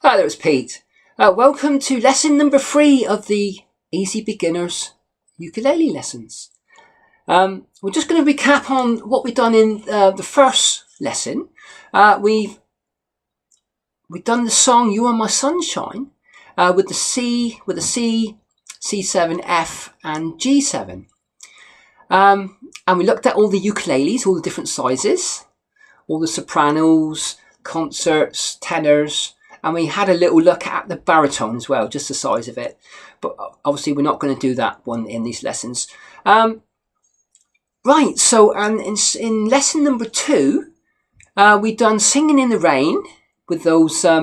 Hi there, it's Pete. Welcome to lesson number 3 of the Easy Beginners ukulele lessons. We're just going to recap on what we've done in the first lesson. We've done the song "You Are My Sunshine" with the C, C7, F, and G7. And we looked at all the ukuleles, all the different sizes, all the sopranos, concerts, tenors. And we had a little look at the baritone as well, just the size of it. But obviously we're not going to do that one in these lessons. Right, so in lesson number 2, we've done Singing in the Rain with those, I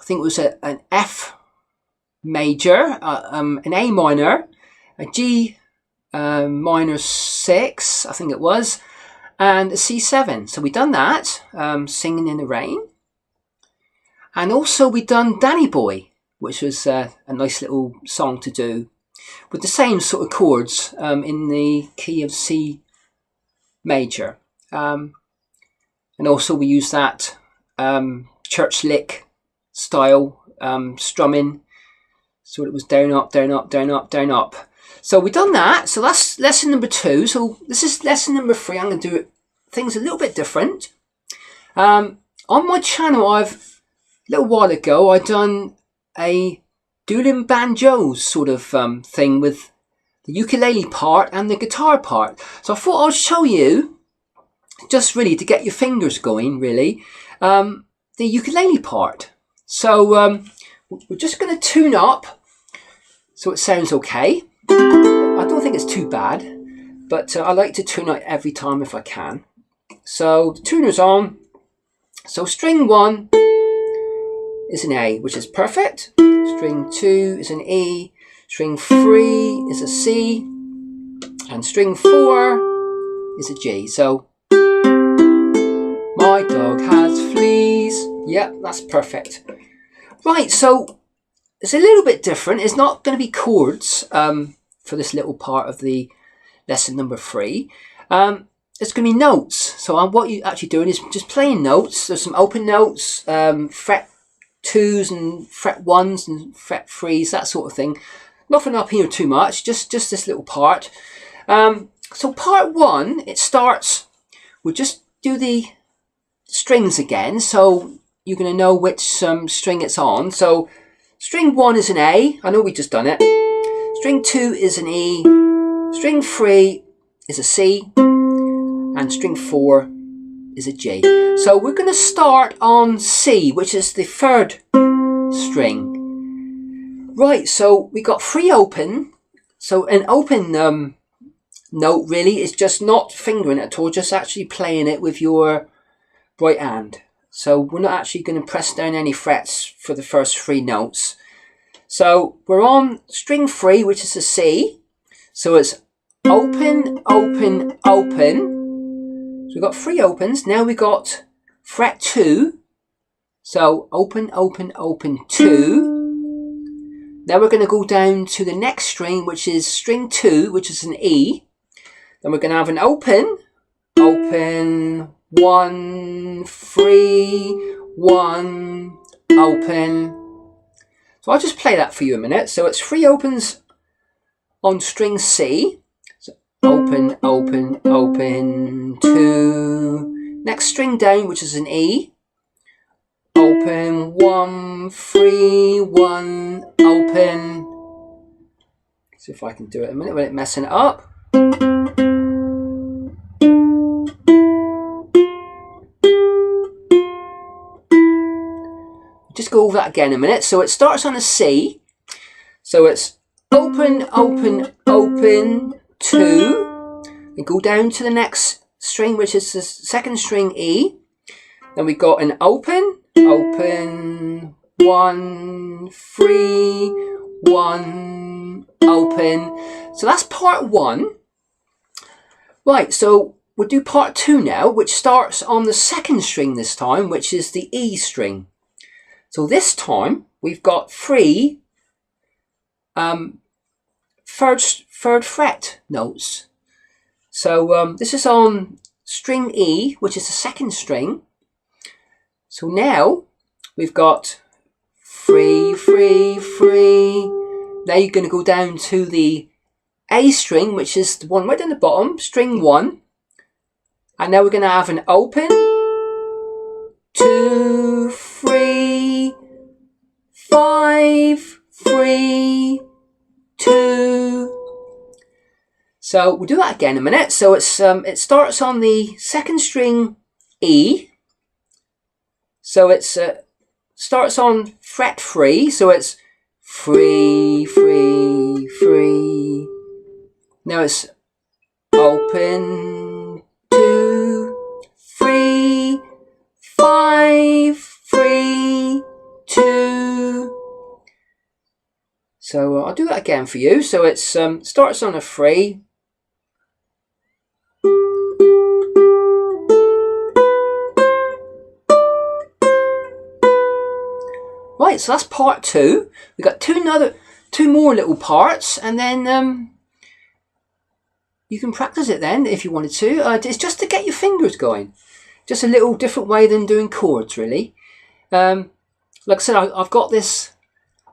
think it was an F major, an A minor, a G minor 6, I think it was, and a C7. So we've done that, Singing in the Rain. And also we've done Danny Boy, which was a nice little song to do with the same sort of chords in the key of C major. And also we use that church lick style strumming. So it was down, up, down, up, down, up, down, up. So we've done that. So that's lesson number 2. So this is lesson number 3. I'm going to do things a little bit different. On my channel, a little while ago, I done a dueling banjos sort of thing with the ukulele part and the guitar part. So I thought I'd show you, just really to get your fingers going, really, the ukulele part. So we're just going to tune up so it sounds okay. I don't think it's too bad, but I like to tune it every time if I can. So the tuner's on. So string 1 is an A, which is perfect. String 2 is an E. String 3 is a C. And string 4 is a G. So, my dog has fleas. Yep, that's perfect. Right, so it's a little bit different. It's not going to be chords for this little part of the lesson number 3. It's going to be notes. So what you're actually doing is just playing notes. There's some open notes, fret 2s and fret 1s and fret 3s, that sort of thing. Nothing up here too much, just this little part. So part 1, it starts, we'll just do the strings again, so you're going to know which string it's on. So string 1 is an A, I know we just done it. String 2 is an E, string 3 is a C, and string 4 is a G. So we're going to start on C, which is the 3rd string. Right, so we got 3 open. So an open note really is just not fingering it at all, just actually playing it with your right hand. So we're not actually going to press down any frets for the first 3 notes. So we're on string 3, which is a C. So it's open, open, open. So we've got 3 opens. Now we've got fret 2. So open, open, open, 2. Now we're going to go down to the next string, which is string 2, which is an E. Then we're going to have an open, open, 1, 3, 1, open. So I'll just play that for you a minute. So it's 3 opens on string C. So open, open, open, 2. Next string down, which is an E. Open, 1, 3, 1, open. See if I can do it a minute without messing it up. Just go over that again in a minute. So it starts on a C. So it's open, open, open, 2. And go down to the next string, which is the 2nd string E. Then we got an open, open, 1, 3, 1, open. So that's part 1. Right, so we'll do part 2 now, which starts on the 2nd string this time, which is the E string. So this time we've got 3 third fret notes. So this is on string E, which is the 2nd string. So now we've got 3, 3, 3. Now you're going to go down to the A string, which is the one right down the bottom, string 1. And now we're going to have an open, 2, 3, 5, 3, 2. So we'll do that again in a minute. So it's it starts on the second string E. So it's starts on fret 3. So it's 3, 3, 3. Now it's open, 2, 3, 5, 3, 2. So I'll do that again for you. So it starts on a 3. Right, so that's part 2. We've got two more little parts, and then you can practice it then if you wanted to. It's just to get your fingers going. Just a little different way than doing chords, really. Like I said, I've got this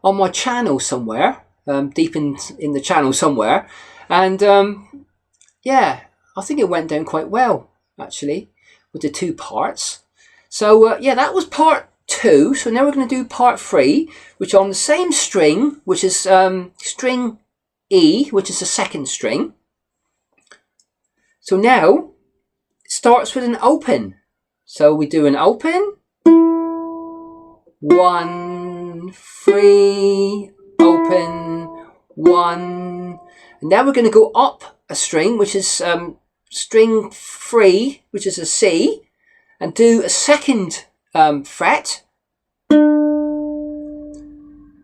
on my channel somewhere, deep in the channel somewhere, and yeah, I think it went down quite well actually with the 2 parts. So yeah, that was part 2. So now we're going to do part 3, which on the same string, which is string E, which is the second string. So now it starts with an open. So we do an open, 1, 3, open, 1. And now we're going to go up a string, which is string 3, which is a C, and do a second fret.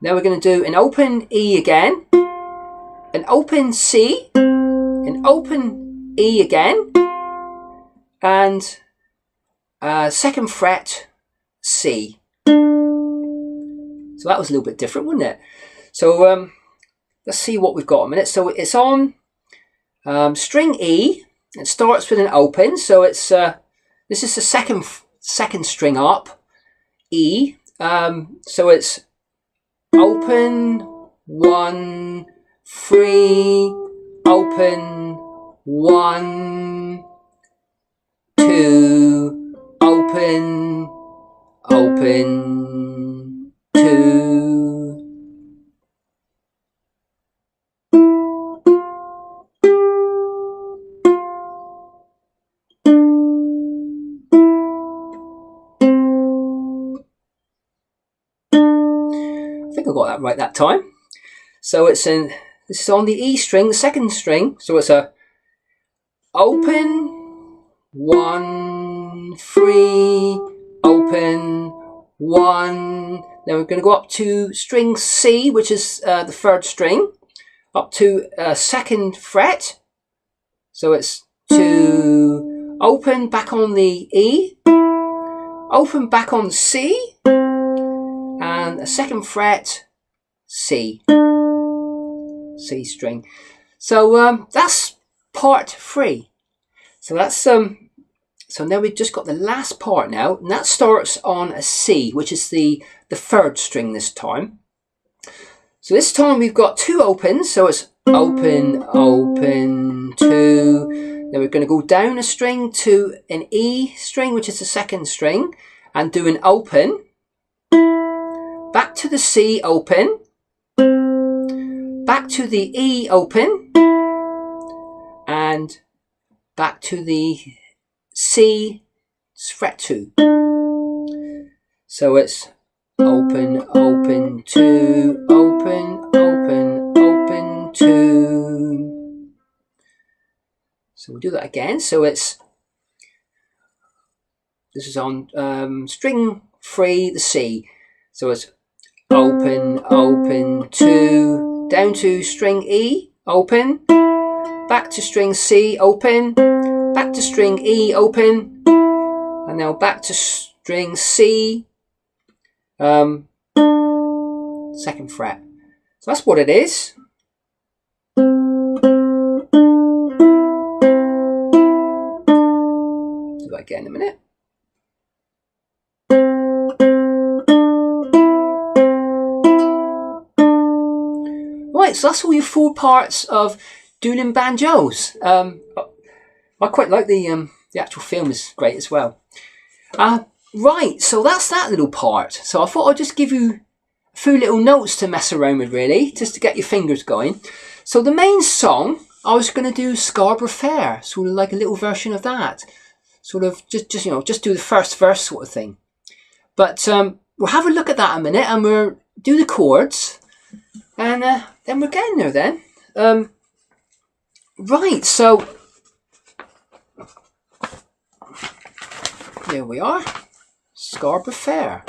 Now we're going to do an open E again, an open C, an open E again, and second fret C. So that was a little bit different, wasn't it? So let's see what we've got a minute. So it's on string E. It starts with an open. So it's this is the second string up, E. So it's open, 1, 3, open, 1, 2, open, open, 2. I think I got that right that time. So this is on the E string, the second string. So it's a open, 1, 3, open, 1. Then we're going to go up to string C, which is the 3rd string, up to second fret. So it's 2, open, back on the E, open, back on C, and a second fret, C string. So that's part 3. So that's so now we've just got the last part now, and that starts on a C, which is the 3rd string this time. So this time we've got 2 opens, so it's open, open, 2. Then we're going to go down a string to an E string, which is the 2nd string, and do an open, back to the C, open, back to the E, open, and back to the C, fret 2. So it's open, open, 2, open, open, open, 2. So we'll do that again. So this is on string 3, the C. So it's open, open, 2, down to string E, open, back to string C, open, back to string E, open, and now back to string C, 2nd fret. So that's what it is. Do that again in a minute. Right, so that's all your 4 parts of Dueling Banjos. I quite like the actual film is great as well. Right, so that's that little part. So I thought I'd just give you a few little notes to mess around with, really, just to get your fingers going. So the main song, I was going to do Scarborough Fair, sort of like a little version of that. Sort of just do the first verse sort of thing. But we'll have a look at that in a minute, and we'll do the chords, and then we're getting there then. Right, so there we are, Scarborough Fair.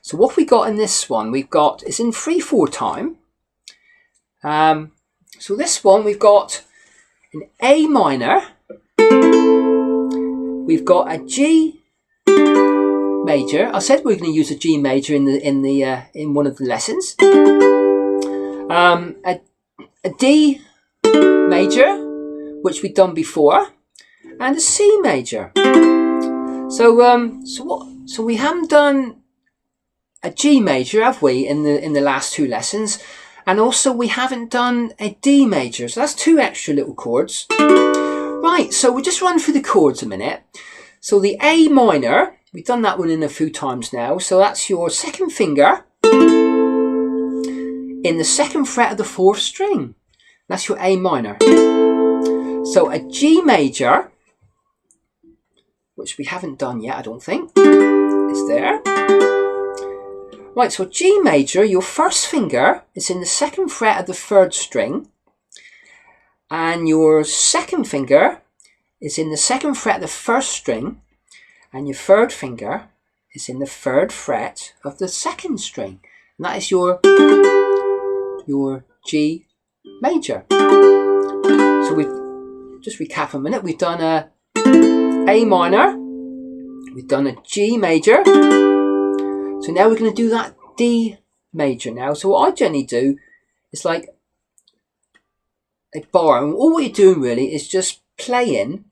So what we got in this one, it's in 3/4 time. So this one we've got an A minor, we've got a G major. I said we're going to use a G major in one of the lessons. A D major, which we've done before, and a C major. So we haven't done a G major, have we, in the last 2 lessons? And also we haven't done a D major. So that's 2 extra little chords. Right, so we'll just run through the chords a minute. So the A minor, we've done that one in a few times now. So that's your 2nd finger in the 2nd fret of the 4th string. That's your A minor. So a G major, which we haven't done yet, I don't think. It's there. Right, so G major, your 1st finger is in the 2nd fret of the 3rd string, and your 2nd finger is in the 2nd fret of the 1st string, and your 3rd finger is in the 3rd fret of the 2nd string, and that is your G major. So we've just recap a minute. We've done a A minor, we've done a G major. So now we're going to do that D major now. So what I generally do is like a bar, and all what you're doing really is just playing,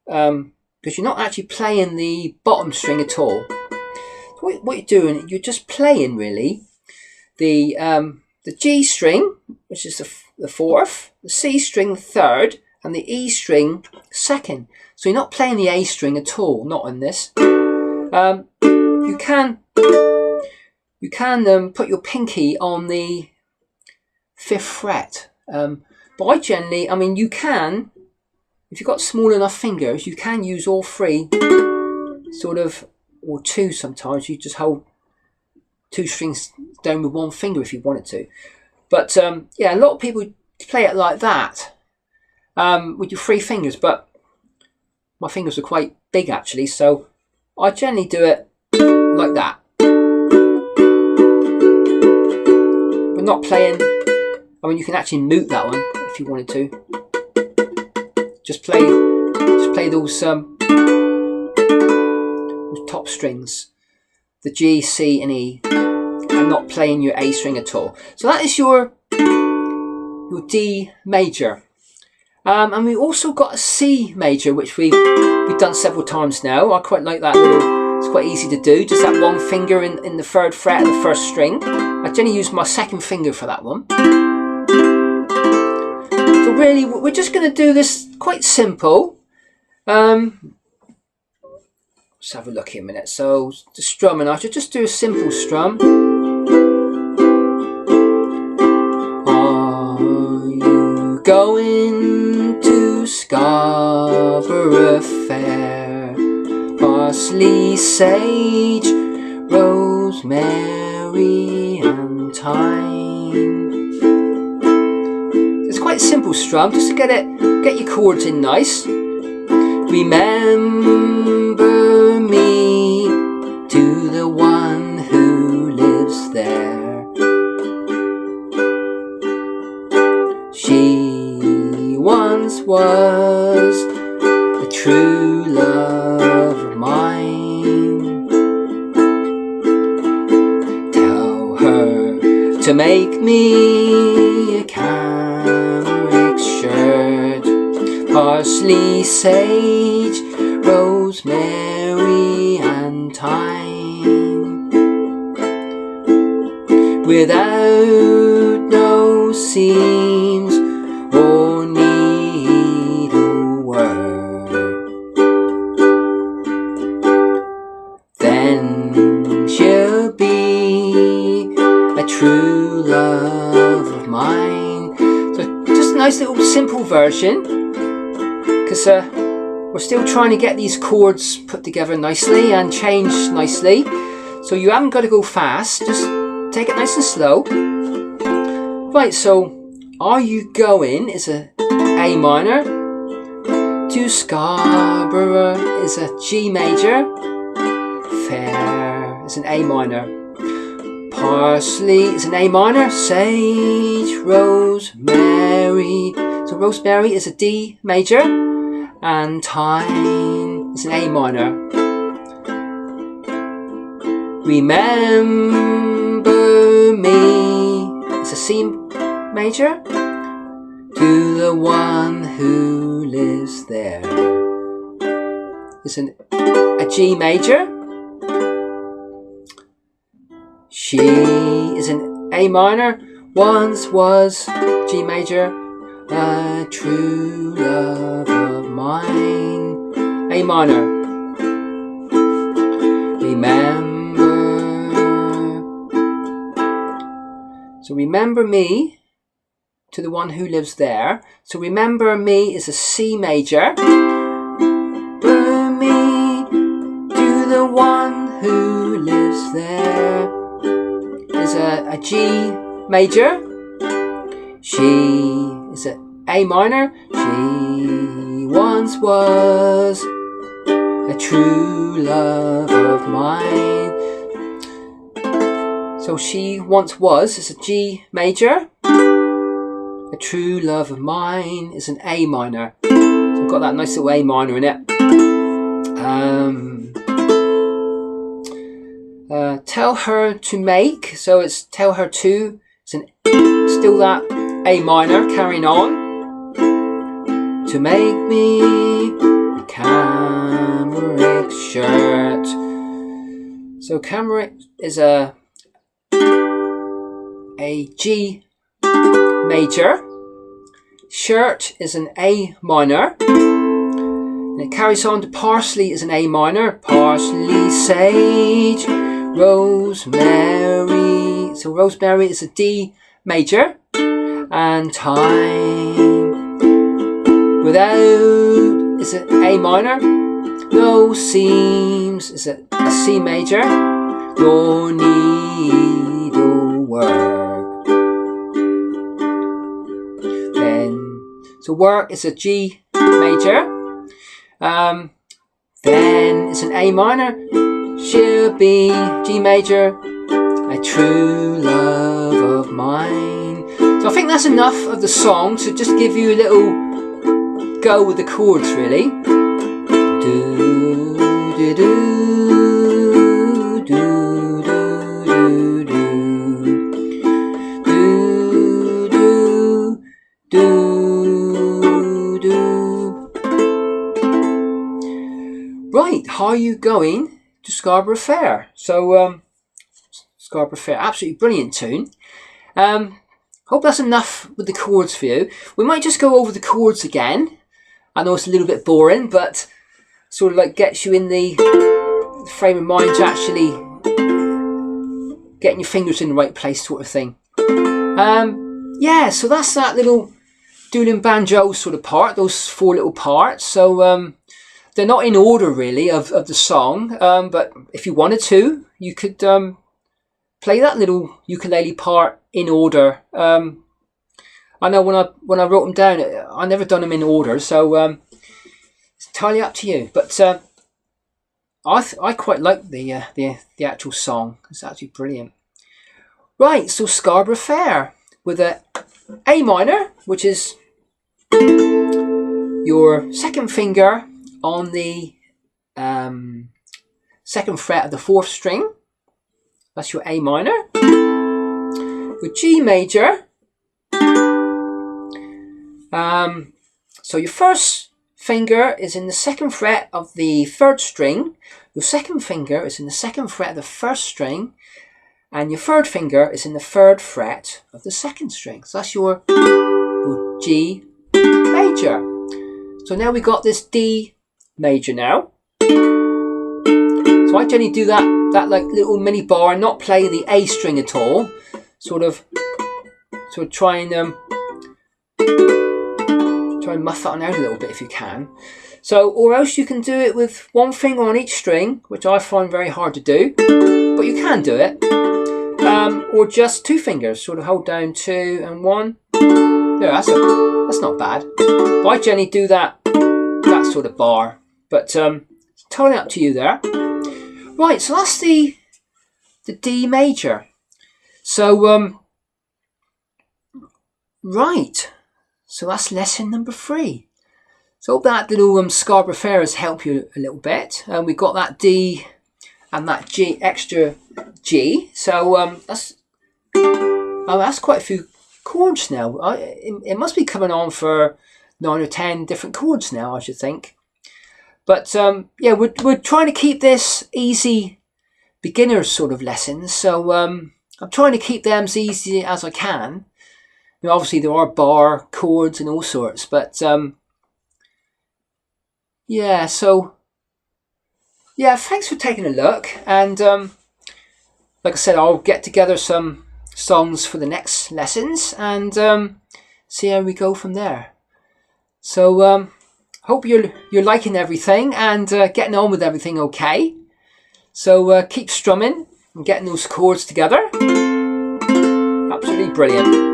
because you're not actually playing the bottom string at all. So what you're doing, you're just playing really the G string, which is the 4th, the C string 3rd, and the E string 2nd. So you're not playing the A string at all, not in this. You can put your pinky on the 5th fret. But I generally, you can, if you've got small enough fingers, you can use all 3, sort of, or 2 sometimes. You just hold 2 strings down with 1 finger if you wanted to. But yeah, a lot of people play it like that, with your 3 fingers, but my fingers are quite big actually, so I generally do it like that. We're not playing, you can actually mute that one if you wanted to. Just play those top strings, the G, C and E, and not playing your A string at all. So that is your D major. And we also got a C major, which we've done several times now. I quite like that it's quite easy to do, just that 1 finger in the 3rd fret of the 1st string. I generally use my 2nd finger for that one. So really, we're just going to do this quite simple. Let's have a look here a minute. So the strumming, I should just do a simple strum. Are you going to Scarborough Fair? Parsley, sage, rosemary and thyme. It's quite a simple strum, just to get your chords in nice. Remember me to the one who lives there. She once was a true love of mine. Tell her to make me a cambric shirt, parsley, sage, rosemary and thyme, without no no seams or needlework. Then she'll be a true love of mine. So just a nice little simple version, because we're still trying to get these chords put together nicely and changed nicely. So you haven't got to go fast, just take it nice and slow. Right, so Are You Going is a A minor. To Scarborough is a G major. Fair is an A minor. Parsley is an A minor. Sage, rosemary. So rosemary is a D major. And thyme is an A minor. Remember Me is a C major. To the one who lives there is a G major. She is an A minor. Once was G major. A true love of mine. A minor. Remember. So remember me to the one who lives there. So remember me is a C major. Remember me to the one who lives there is a G major. She is a A minor. She once was a true love of mine. So she once was is a G major. A true love of mine is an A minor. So I've got that nice little A minor in it. Tell her to make. So it's tell her to. It's still that A minor carrying on. To make me a cambric shirt. So cambric is a G major. Shirt is an A minor. And it carries on to parsley is an A minor. Parsley, sage, rosemary. So rosemary is a D major. And thyme without is an A minor. No seams is a C major. No needlework. So work is a G major. Then it's an A minor. She'll be G major. A true love of mine. So I think that's enough of the song to just give you a little go with the chords, really. Do, do, do, do, do, do, do, do, do. Right, how are you going to Scarborough Fair? So, Scarborough Fair, absolutely brilliant tune. Hope that's enough with the chords for you. We might just go over the chords again. I know it's a little bit boring, but sort of like gets you in the frame of mind to actually getting your fingers in the right place sort of thing. Yeah, so that's that little dueling banjo sort of part, those 4 little parts. So, they're not in order really of the song, but if you wanted to, you could play that little ukulele part in order. I know when I wrote them down, I never done them in order, so it's entirely up to you. But I quite like the actual song. It's actually brilliant. Right, so Scarborough Fair with a A minor, which is your second finger on the 2nd fret of the 4th string. That's your A minor. With G major. So your first finger is in the 2nd fret of the 3rd string. Your second finger is in the 2nd fret of the 1st string. and your third finger is in the 3rd fret of the 2nd string. So that's your G major. So now we got this D major now. So I generally do that like little mini bar, not play the A string at all. Sort of try and muff that on out a little bit if you can. So, or else you can do it with one finger on each string, which I find very hard to do, but you can do it. Or just 2 fingers, sort of hold down 2 and 1. Yeah, that's not bad. But I generally do that sort of bar, but it's totally up to you there. Right, so that's the D major. So right, so that's lesson number 3. So hope that little Scarborough Fair has helped you a little bit. We got that D and that G, extra G. So that's quite a few chords now. It must be coming on for 9 or 10 different chords now, I should think. But yeah, we're trying to keep this easy beginner sort of lessons. So I'm trying to keep them as easy as I can. You know, obviously there are bar chords and all sorts, but yeah, so yeah, thanks for taking a look. And like I said, I'll get together some songs for the next lessons and see how we go from there. So hope you're liking everything and getting on with everything okay. So keep strumming and getting those chords together. Absolutely brilliant.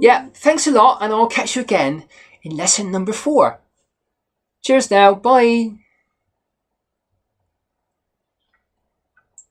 Yeah, thanks a lot, and I'll catch you again in lesson number 4. Cheers now, bye.